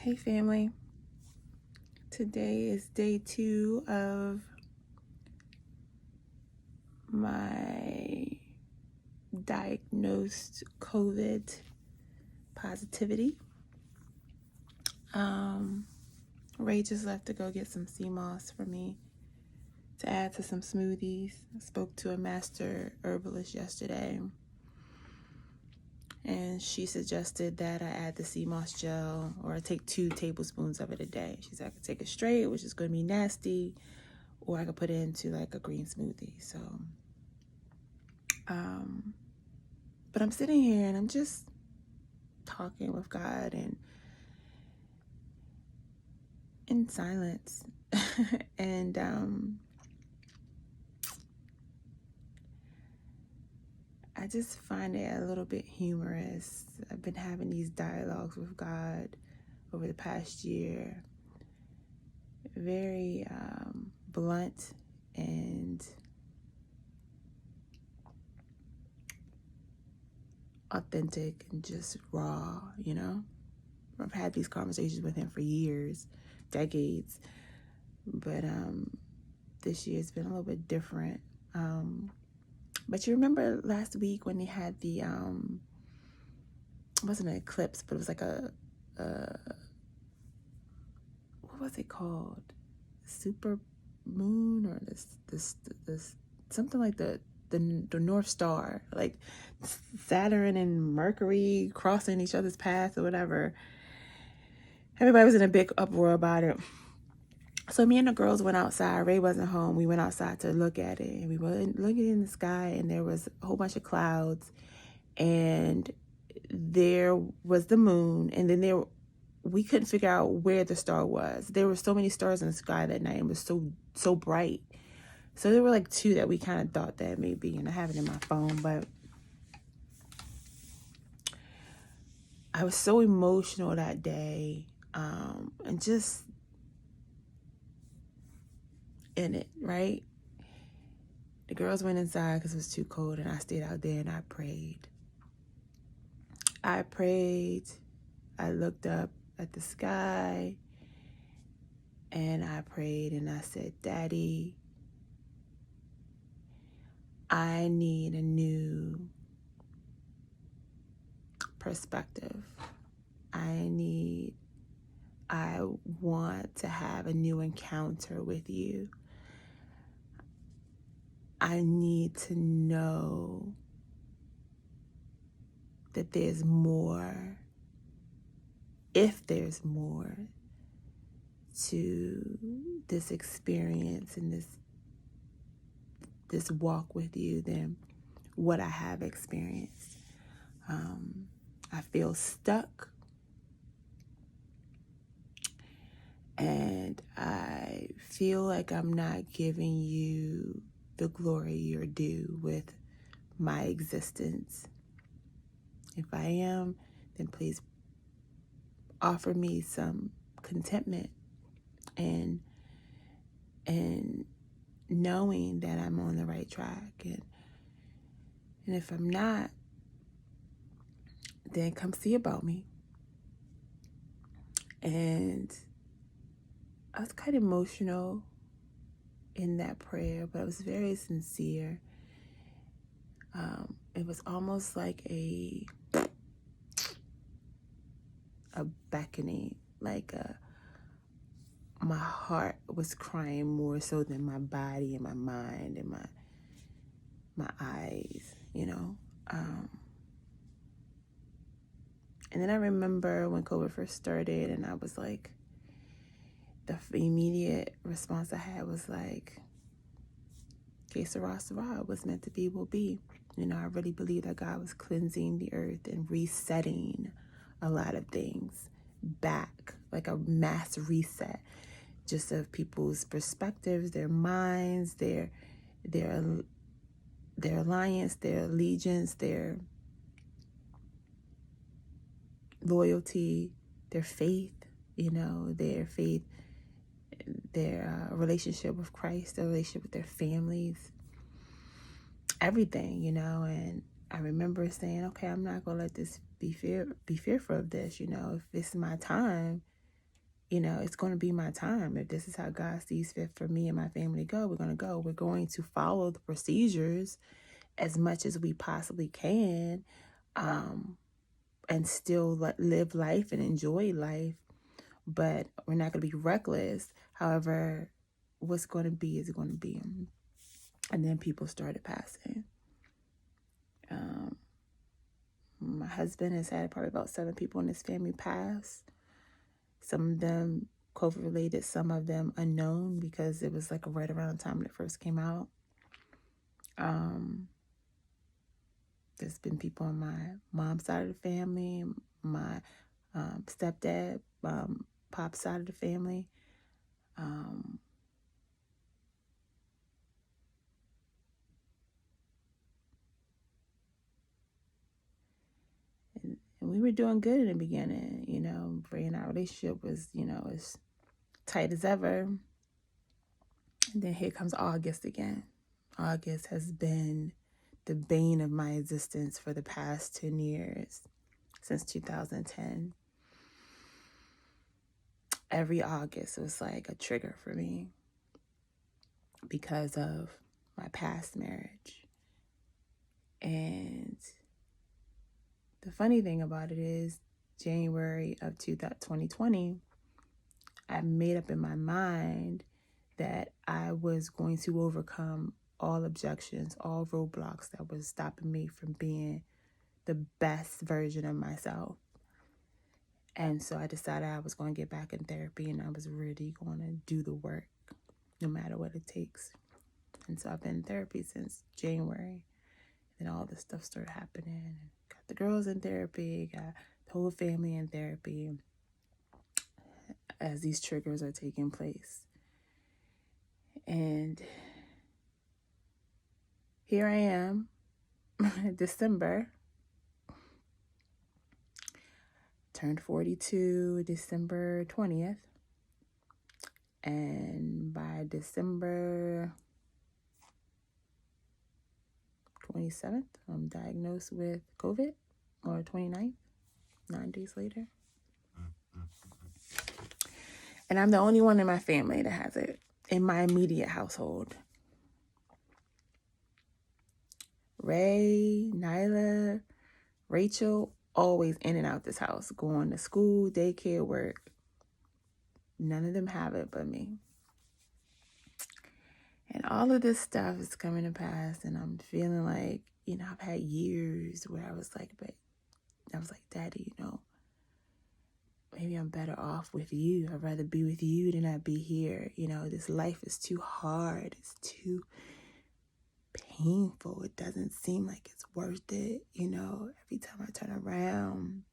Hey family, today is day 2 of my diagnosed COVID positivity. Ray just left to go get some sea moss for me to add to some smoothies. I spoke to a master herbalist yesterday, and she suggested that I add the sea moss gel, or I take 2 tablespoons of it a day. She said I could take it straight, which is going to be nasty, or I could put it into like a green smoothie. So but I'm sitting here and I'm just talking with God and in silence. And I just find it a little bit humorous. I've been having these dialogues with God over the past year, very blunt and authentic and just raw, you know? I've had these conversations with him for years, decades, but this year's been a little bit different. But you remember last week when they had the it wasn't an eclipse, but it was like a what was it called? Super moon, or this something like the North Star, like Saturn and Mercury crossing each other's path or whatever. Everybody was in a big uproar about it. So me and the girls went outside. Ray wasn't home. We went outside to look at it, and we were looking in the sky, and there was a whole bunch of clouds, and there was the moon, and then we couldn't figure out where the star was. There were so many stars in the sky that night, and it was so bright. So there were like 2 that we kind of thought that maybe, and I have it in my phone, but I was so emotional that day, and just in it, right? The girls went inside because it was too cold, and I stayed out there and I prayed. I looked up at the sky, and I prayed, and I said, Daddy, I need a new perspective. I want to have a new encounter with you. I need to know that there's more, if there's more to this experience and this walk with you than what I have experienced. I feel stuck, and I feel like I'm not giving you the glory you're due with my existence. If I am, then please offer me some contentment and knowing that I'm on the right track. And if I'm not, then come see about me. And I was kind of emotional in that prayer, but it was very sincere. It was almost like a beckoning, like my heart was crying more so than my body and my mind and my eyes, you know. And then I remember when COVID first started, and I was like, the immediate response I had was like, que sera, sera. What's meant to be will be. You know, I really believe that God was cleansing the earth and resetting a lot of things back, like a mass reset, just of people's perspectives, their minds, their alliance, their allegiance, their loyalty, their faith, their relationship with Christ, their relationship with their families, everything, and I remember saying, okay, I'm not going to let this be fearful of this, if this is my time, it's going to be my time. If this is how God sees fit for me and my family to go, we're going to go. We're going to follow the procedures as much as we possibly can, and still live life and enjoy life. But we're not going to be reckless. However, what's going to be is going to be. And then people started passing. My husband has had probably about 7 people in his family pass. Some of them COVID related, some of them unknown because it was like right around the time when it first came out. There's been people on my mom's side of the family, my stepdad, pop's side of the family. And we were doing good in the beginning, Bray and our relationship was, as tight as ever. And then here comes August again. August has been the bane of my existence for the past 10 years, since 2010. Every August was like a trigger for me because of my past marriage. And the funny thing about it is, January of 2020, I made up in my mind that I was going to overcome all objections, all roadblocks that was stopping me from being the best version of myself. And so I decided I was going to get back in therapy, and I was really going to do the work, no matter what it takes. And so I've been in therapy since January. And all this stuff started happening. Got the girls in therapy, got the whole family in therapy as these triggers are taking place. And here I am, December. Turned 42 December 20th. And by December 27th, I'm diagnosed with COVID, or 29th, 9 days later. And I'm the only one in my family that has it, in my immediate household. Ray, Nyla, Rachel, always in and out this house, going to school, daycare, work. None of them have it but me. And all of this stuff is coming to pass, and I'm feeling like, I've had years where I was like, Daddy, maybe I'm better off with you. I'd rather be with you than I'd be here. This life is too hard. It's too painful. It doesn't seem like it's worth it. Every time I turn around,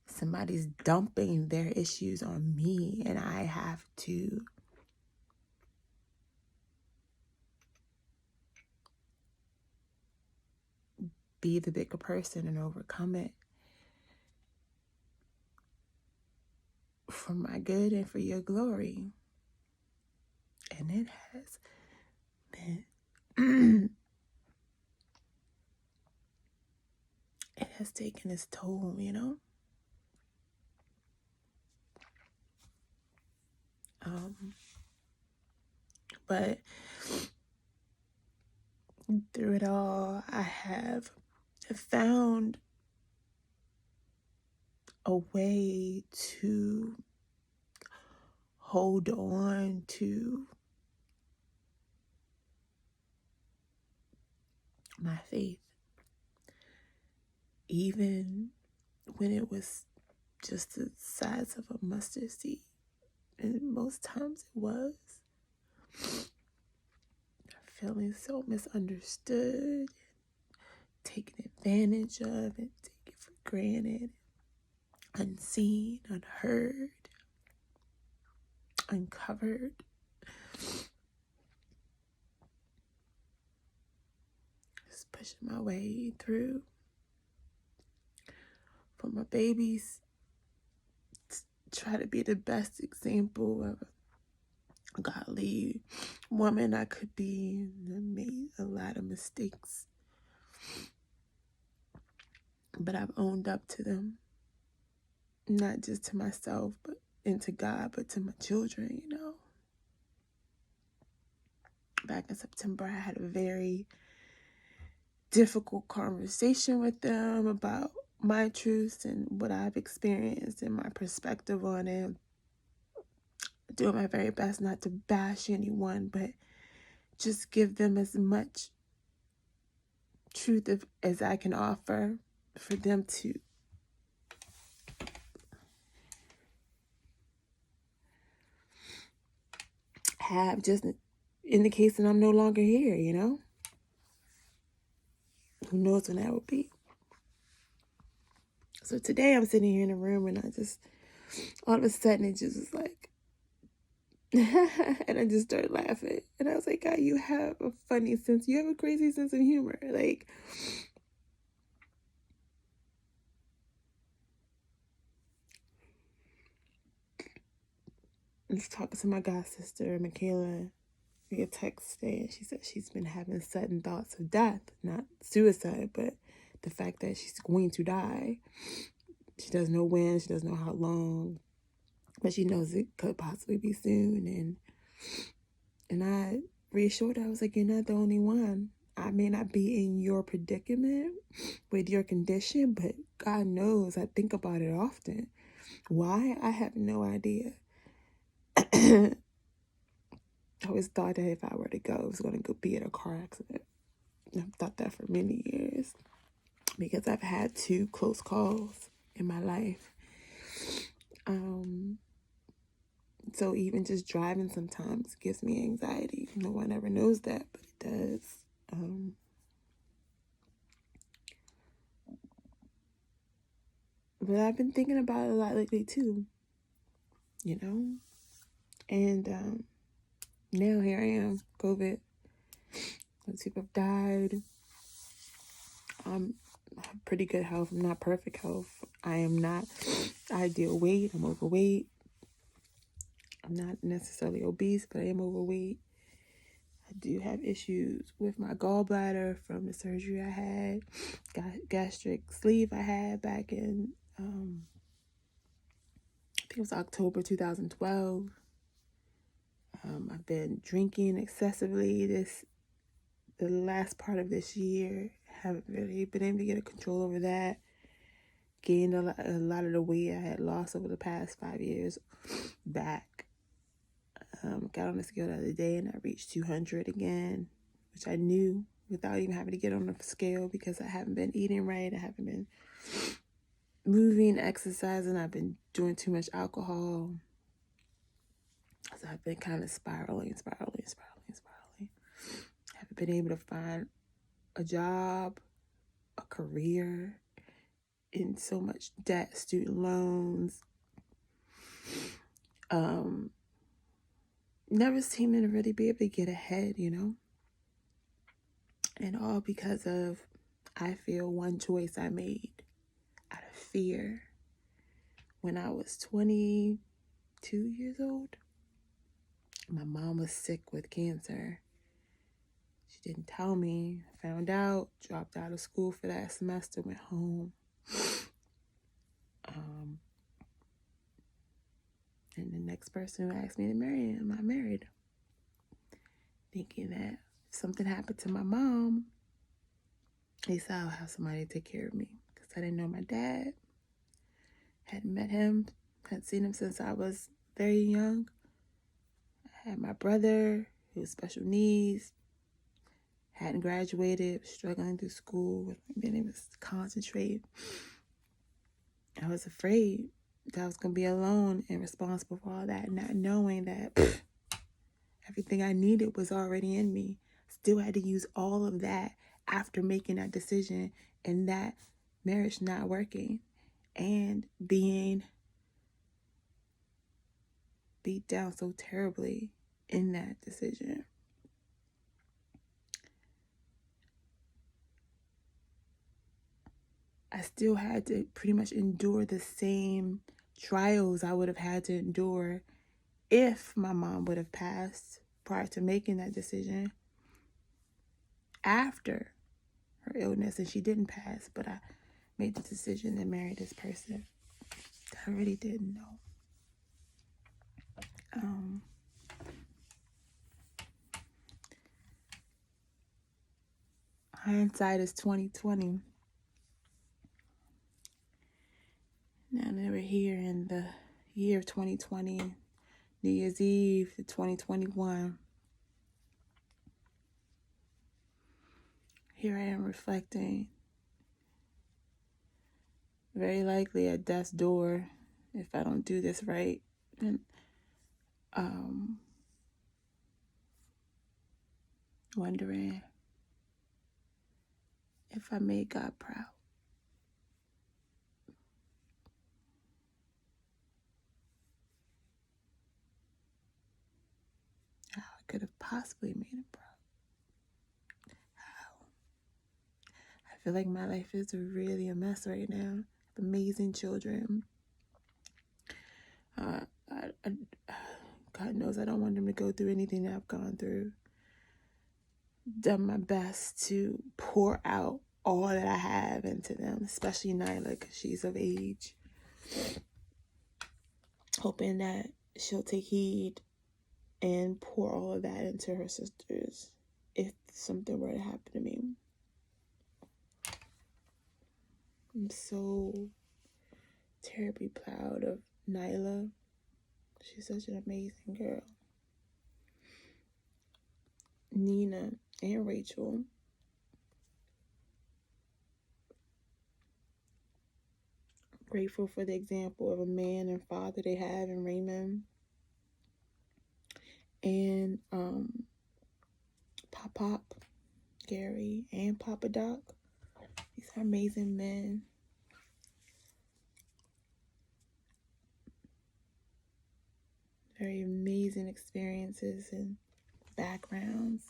somebody's dumping their issues on me, and I have to be the bigger person and overcome it for my good and for your glory. And it has been it has taken its toll, but through it all, I have found a way to hold on to my faith, even when it was just the size of a mustard seed, and most times it was. Feeling so misunderstood, taken advantage of, and taken for granted, unseen, unheard, uncovered. Just pushing my way through. For my babies, try to be the best example of a godly woman I could be. I made a lot of mistakes, but I've owned up to them. not just to myself, but and to God, but to my children, you know. Back in September, I had a very difficult conversation with them about my truths and what I've experienced and my perspective on it. Doing my very best not to bash anyone, but just give them as much truth as I can offer for them to have, just in the case that I'm no longer here, you know? Who knows when that will be? So today I'm sitting here in a room and I just, all of a sudden it just was like, and I just started laughing. And I was like, God, you have a funny sense. You have a crazy sense of humor. Like, I was talking to my god sister, Michaela, via text today, and she said she's been having sudden thoughts of death, not suicide, but the fact that she's going to die. She doesn't know when, she doesn't know how long, but she knows it could possibly be soon. And I reassured her, I was like, you're not the only one. I may not be in your predicament with your condition, but God knows I think about it often. Why? I have no idea. I always thought that if I were to go, it was going to be in a car accident. I've thought that for many years because I've had 2 close calls in my life. So even just driving sometimes gives me anxiety. No one ever knows that, but it does. But I've been thinking about it a lot lately too, you know? And now here I am, COVID. Lots of people have died. I have pretty good health. I'm not perfect health. I am not ideal weight. I'm overweight. I'm not necessarily obese, but I am overweight. I do have issues with my gallbladder from the surgery I had, gastric sleeve I had back in, I think it was October 2012. I've been drinking excessively the last part of this year. Haven't really been able to get a control over that. Gained a lot of the weight I had lost over the past 5 years back. Got on the scale the other day and I reached 200 again, which I knew without even having to get on the scale because I haven't been eating right. I haven't been moving, exercising. I've been doing too much alcohol. So I've been kind of spiraling. Haven't been able to find a job, a career, in so much debt, student loans. Never seeming to really be able to get ahead, you know? And all because of, I feel, one choice I made out of fear when I was 22 years old. My mom was sick with cancer. She didn't tell me. I found out, dropped out of school for that semester, went home. And the next person who asked me to marry him, I married. Thinking that if something happened to my mom, at least I'll have somebody to take care of me. Because I didn't know my dad. Hadn't met him. Hadn't seen him since I was very young. I had my brother who was special needs. Hadn't graduated. Struggling through school. Being able to concentrate. I was afraid that I was going to be alone and responsible for all that. Not knowing that everything I needed was already in me. Still had to use all of that after making that decision and that marriage not working and being beat down so terribly in that decision. I still had to pretty much endure the same trials I would have had to endure if my mom would have passed prior to making that decision. After her illness, and she didn't pass, but I made the decision to marry this person, to I really didn't know. Hindsight is 2020. Now they were here in the year of 2020, New Year's Eve to 2021. Here I am reflecting, very likely at death's door if I don't do this right. And wondering if I made God proud. How I could have possibly made him proud. How? I feel like my life is really a mess right now. Amazing children. God knows I don't want them to go through anything that I've gone through. Done my best to pour out all that I have into them, especially Nyla, because she's of age. Hoping that she'll take heed and pour all of that into her sisters if something were to happen to me. I'm so terribly proud of Nyla. She's such an amazing girl. Nina and Rachel. Grateful for the example of a man and father they have in Raymond. And Pop, Gary, and Papa Doc. These are amazing men. Very amazing experiences and backgrounds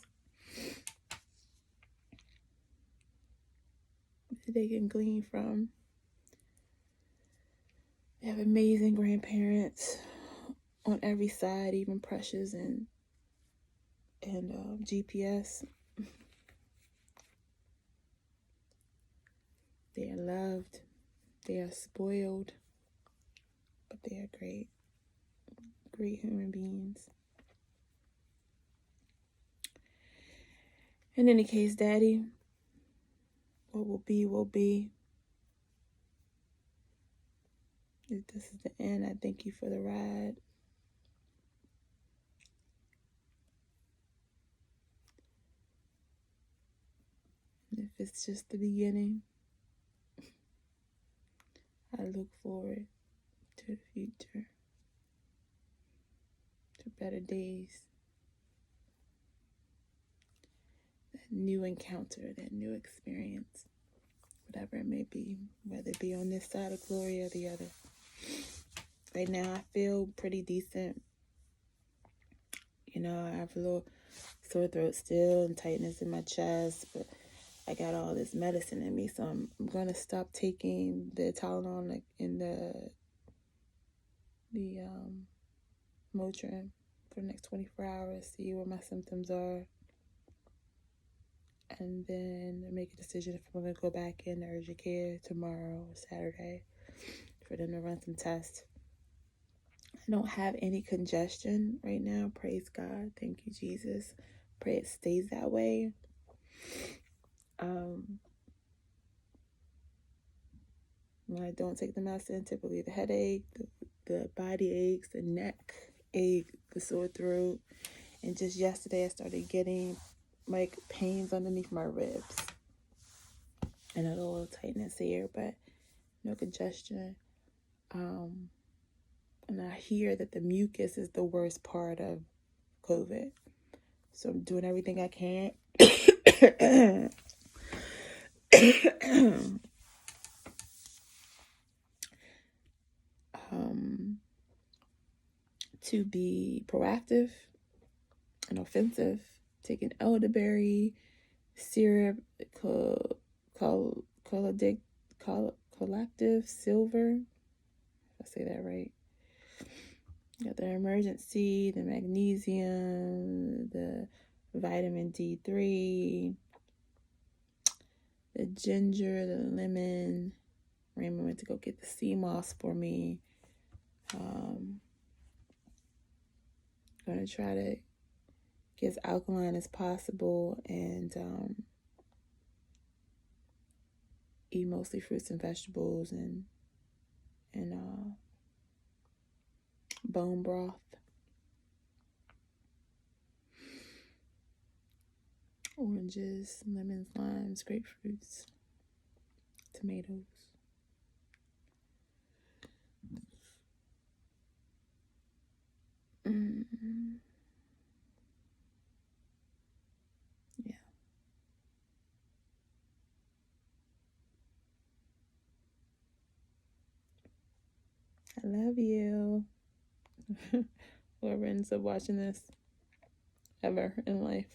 that they can glean from. They have amazing grandparents on every side, even Precious and GPS. They are loved. They are spoiled. But they are great. Great human beings. In any case, Daddy, what will be, will be. If this is the end, I thank you for the ride. And if it's just the beginning, I look forward to the future, to better days, that new encounter, that new experience, whatever it may be, whether it be on this side of glory or the other. Right now, I feel pretty decent. You know, I have a little sore throat still and tightness in my chest, but I got all this medicine in me, so I'm going to stop taking the Tylenol in the Motrin for the next 24 hours, see where my symptoms are, and then make a decision if I'm going to go back in urgent care tomorrow or Saturday for them to run some tests. I don't have any congestion right now, praise God, thank you, Jesus. Pray it stays that way. When I don't take the medicine, typically the headache, the body aches, the neck ache, the sore throat, and just yesterday I started getting like pains underneath my ribs and a little tightness here, but no congestion. And I hear that the mucus is the worst part of COVID, so I'm doing everything I can to be proactive and offensive, taking elderberry syrup, collective silver, if I say that right. Got the emergency, the magnesium, the vitamin D3, the ginger, the lemon. Raymond went to go get the sea moss for me. Going to try to get as alkaline as possible and eat mostly fruits and vegetables and bone broth. Oranges, lemons, limes, grapefruits, tomatoes. Yeah. I love you. Whoever ends up watching this ever in life.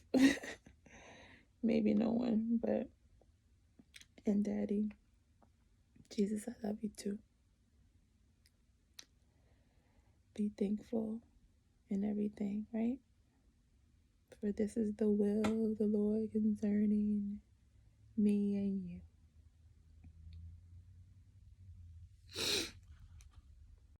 Maybe no one, but and Daddy. Jesus, I love you too. Be thankful in everything, right? For this is the will of the Lord concerning me and